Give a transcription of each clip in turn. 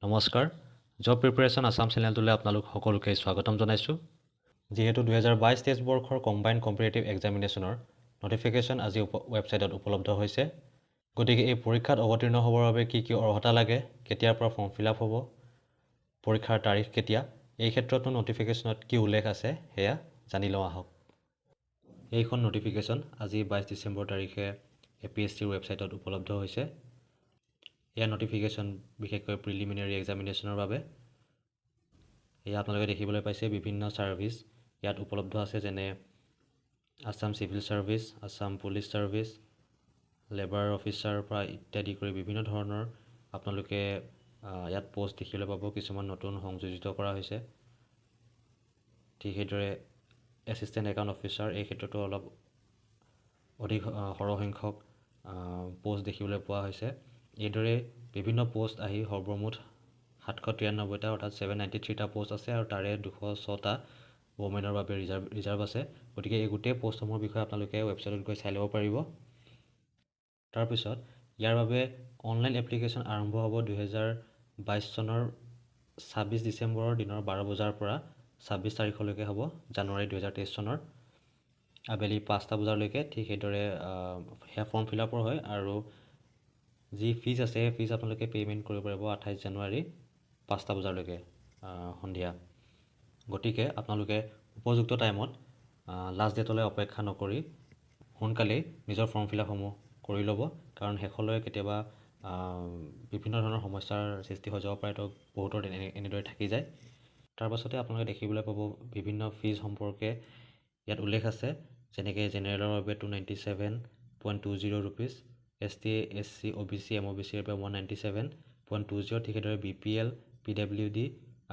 নমস্কাৰ job preparation Assam চেনেলটোলৈ আপোনালোক সকলোকে স্বাগতম জনাইছোঁ যিহেতু 2022 টেষ্ট বৰ্ষৰ কম্বাইণ্ড কম্পিটিটিভ এক্সামিনেশ্যনৰ নটিফিকেশ্যন আজি ৱেবছাইটত উপলব্ধ হৈছে গতিকে এই পৰীক্ষাত অৱতীৰ্ণ হ'বৰ বাবে কি অৰ্হতা লাগে কেতিয়াৰ পৰা ফৰ্ম ফিল আপ হ'ব পৰীক্ষাৰ তাৰিখ কেতিয়া এই ক্ষেত্ৰতো নটিফিকেশ্যনত কি উল্লেখ আছে সেয়া জানি লওঁ আহক এইখন নটিফিকেশ্যন আজি 22 ডিচেম্বৰ তাৰিখে APSCৰ ৱেবছাইটত উপলব্ধ হৈছে এয়া নটিফিকেশ্যন বিশেষকৈ প্ৰিলিমিনাৰী এক্সামিনেশ্যনৰ বাবে এয়া আপোনালোকে দেখিবলৈ পাইছে বিভিন্ন ছাৰ্ভিচ ইয়াত উপলব্ধ আছে যেনে Assam civil service Assam police service labour অফিচাৰৰ পৰা ইত্যাদি কৰি বিভিন্ন ধৰণৰ আপোনালোকে ইয়াত পোষ্ট দেখিবলৈ পাব কিছুমান নতুন সংযোজিত কৰা হৈছে ঠিক সেইদৰে এছিষ্টেণ্ট একাউণ্ট অফিচাৰ এই ক্ষেত্ৰতো অলপ অধিক সৰহ সংখ্যক পোষ্ট দেখিবলৈ পোৱা হৈছে এইদৰে বিভিন্ন পোষ্ট আহি সৰ্বমুঠ 793টা অৰ্থাৎ 793টা পোষ্ট আছে আৰু তাৰে 206টা ওমেনৰ বাবে ৰিজাৰ্ভ আছে গতিকে এই গোটেই পোষ্টসমূহৰ বিষয়ে আপোনালোকে ৱেবছাইটত গৈ চাই ল'ব পাৰিব তাৰপিছত ইয়াৰ বাবে অনলাইন এপ্লিকেশ্যন আৰম্ভ হ'ব 2022 চনৰ 26 ডিচেম্বৰৰ দিনৰ 12 বজাৰ পৰা 26 তাৰিখলৈকে হ'ব জানুৱাৰী 2023 চনৰ আবেলি 5টা বজালৈকে ঠিক সেইদৰে সেয়া ফৰ্ম ফিল আপৰ হয় আৰু যি ফিজ আছে সেই ফিজ আপোনালোকে পে'মেণ্ট কৰিব পাৰিব 28 জানুৱাৰী 5টা বজালৈকে সন্ধিয়া গতিকে আপোনালোকে উপযুক্ত টাইমত লাষ্ট ডেটলৈ অপেক্ষা নকৰি সোনকালেই নিজৰ ফৰ্ম ফিল আপসমূহ কৰি ল'ব কাৰণ শেষলৈ কেতিয়াবা বিভিন্ন ধৰণৰ সমস্যাৰ সৃষ্টি হৈ যাব পাৰে তো বহুতৰ এনেদৰে থাকি যায় তাৰ পাছতে আপোনালোকে দেখিবলৈ পাব বিভিন্ন ফিজ সম্পৰ্কে ইয়াত উল্লেখ আছে যেনেকৈ জেনেৰেলৰ বাবে 297.20 ৰুপিজ ST SC OBC MOBCৰ বাবে 197.20 ঠিক সেইদৰে BPL PWD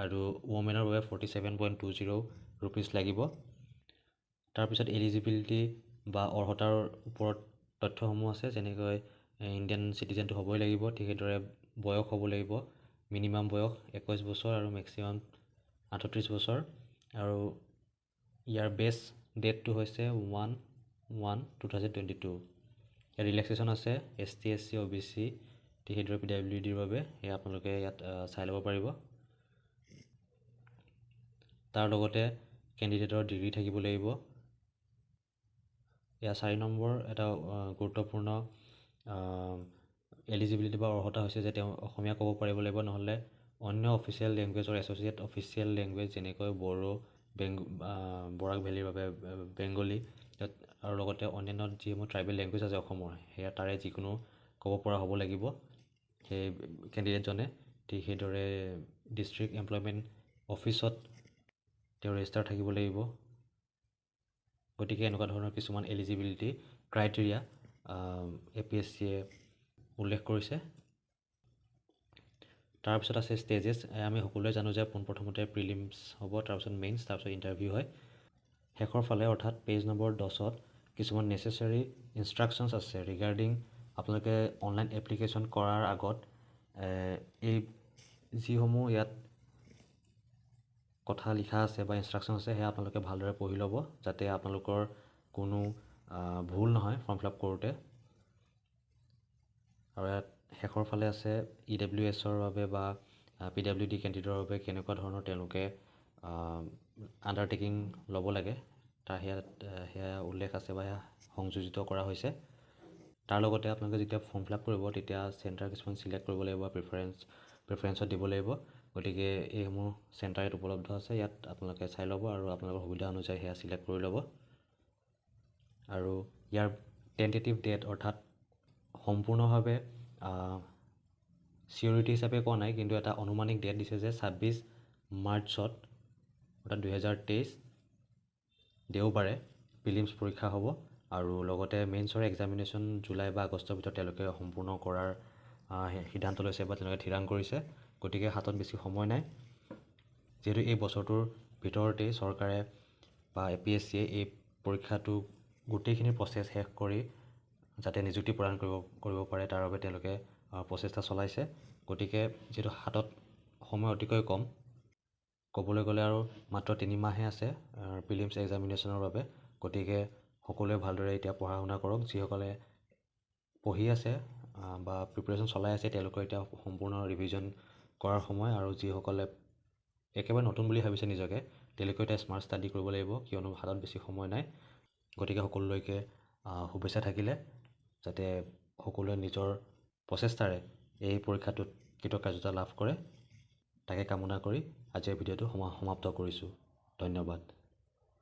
আৰু ওমেনৰ বাবে 47.20 ৰুপিজ লাগিব তাৰপিছত এলিজিবিলিটি বা অৰ্হতাৰ ওপৰত তথ্যসমূহ আছে যেনেকৈ ইণ্ডিয়ান চিটিজেনটো হ'বই লাগিব ঠিক সেইদৰে বয়স হ'ব লাগিব মিনিমাম বয়স 21 বছৰ আৰু মেক্সিমাম 38 বছৰ আৰু ইয়াৰ বেষ্ট ডেটটো হৈছে 1/1/2022 ইয়াত ৰিলেক্সেশ্যন আছে ST SC OBC ঠিক সেইদৰে PWDৰ বাবে সেয়া আপোনালোকে ইয়াত চাই ল'ব পাৰিব তাৰ লগতে কেণ্ডিডেটৰ ডিগ্ৰী থাকিব লাগিব এয়া 4 নম্বৰ এটা গুৰুত্বপূৰ্ণ এলিজিবিলিটি বা অৰ্হতা হৈছে যে তেওঁ অসমীয়া ক'ব পাৰিব লাগিব নহ'লে অন্য অফিচিয়েল লেংগুৱেজৰ এছ'চিয়েট অফিচিয়েল লেংগুৱেজ যেনেকৈ বড়ো বৰাক ভেলীৰ বাবে বেংগলী আৰু লগতে অন্যান্য যিসমূহ ট্ৰাইবেল লেংগুৱেজ আছে অসমৰ সেয়া তাৰে যিকোনো ক'ব পৰা হ'ব লাগিব সেই কেণ্ডিডেটজনে ঠিক সেইদৰে ডিষ্ট্ৰিক্ট এমপ্লয়মেণ্ট অফিচত তেওঁ ৰেজিষ্টাৰ থাকিব লাগিব গতিকে এনেকুৱা ধৰণৰ কিছুমান এলিজিবিলিটি ক্ৰাইটেৰিয়া APSCয়ে উল্লেখ কৰিছে তাৰপিছত আছে ষ্টেজেছ আমি সকলোৱে জানো যে পোনপ্ৰথমতে প্ৰিলিমছ হ'ব তাৰপিছত মেইনছ তাৰপিছত ইণ্টাৰভিউ হয় শেষৰ ফালে অৰ্থাৎ পেজ নম্বৰ 10ত কিছুমান নেচেচাৰী ইনষ্ট্ৰাকশ্যনছ আছে ৰিগাৰ্ডিং আপোনালোকে অনলাইন এপ্লিকেশ্যন কৰাৰ আগত এই যিসমূহ ইয়াত কথা লিখা আছে বা ইনষ্ট্ৰাকশ্যন আছে সেয়া আপোনালোকে ভালদৰে পঢ়ি ল'ব যাতে আপোনালোকৰ কোনো ভুল নহয় ফৰ্ম ফিল আপ কৰোঁতে আৰু ইয়াত শেষৰ ফালে আছে EWSৰ বাবে বা PWD কেণ্ডিডেটৰ বাবে কেনেকুৱা ধৰণৰ তেওঁলোকে আণ্ডাৰটেকিং ল'ব লাগে তাৰ সেয়া উল্লেখ আছে বা সেয়া সংযোজিত কৰা হৈছে তাৰ লগতে আপোনালোকে যেতিয়া ফৰ্ম ফিল আপ কৰিব তেতিয়া চেণ্টাৰ কিছুমান চিলেক্ট কৰিব লাগিব প্ৰিফাৰেঞ্চত দিব লাগিব গতিকে এইসমূহ চেণ্টাৰ ইয়াত উপলব্ধ আছে ইয়াত আপোনালোকে চাই ল'ব আৰু আপোনালোকৰ সুবিধা অনুযায়ী সেয়া চিলেক্ট কৰি ল'ব আৰু ইয়াৰ টেণ্টেটিভ ডেট অৰ্থাৎ সম্পূৰ্ণভাৱে চিয়ৰিটি হিচাপে কোৱা নাই কিন্তু এটা অনুমানিক ডেট দিছে যে 26 মাৰ্চত অৰ্থাৎ 2023 দেওবাৰে প্ৰিলিমছ পৰীক্ষা হ'ব আৰু লগতে মেইনছৰ এক্সামিনেশ্যন জুলাই বা আগষ্টৰ ভিতৰত তেওঁলোকে সম্পূৰ্ণ কৰাৰ সিদ্ধান্ত লৈছে বা তেওঁলোকে থিৰাং কৰিছে গতিকে হাতত বেছি সময় নাই যিহেতু এই বছৰটোৰ ভিতৰতেই চৰকাৰে বা APSCয়ে এই পৰীক্ষাটো গোটেইখিনি প্ৰচেছ শেষ কৰি যাতে নিযুক্তি প্ৰদান কৰিব পাৰে তাৰ বাবে তেওঁলোকে প্ৰচেষ্টা চলাইছে গতিকে যিহেতু হাতত সময় অতিকৈ কম ক'বলৈ গ'লে আৰু মাত্ৰ 3 মাহহে আছে প্ৰিলিমছ এক্সামিনেশ্যনৰ বাবে গতিকে সকলোৱে ভালদৰে এতিয়া পঢ়া শুনা কৰক যিসকলে পঢ়ি আছে বা প্ৰিপাৰেশ্যন চলাই আছে তেওঁলোকৰ এতিয়া সম্পূৰ্ণ ৰিভিজন কৰাৰ সময়, আৰু যিসকলে একেবাৰে নতুন বুলি ভাবিছে নিজকে, তেওঁলোকেও এটা স্মাৰ্ট ষ্টাডি কৰিব লাগিব, কিয়নো হাতত বেছি সময় নাই। গতিকে সকলোলৈকে শুভেচ্ছা থাকিলে, যাতে সকলোৱে নিজৰ প্ৰচেষ্টাৰে এই পৰীক্ষাটোত কৃতকাৰ্যতা লাভ কৰে, তাকে কামনা কৰি আজিৰ ভিডিঅ'টো সমাপ্ত কৰিছোঁ। ধন্যবাদ।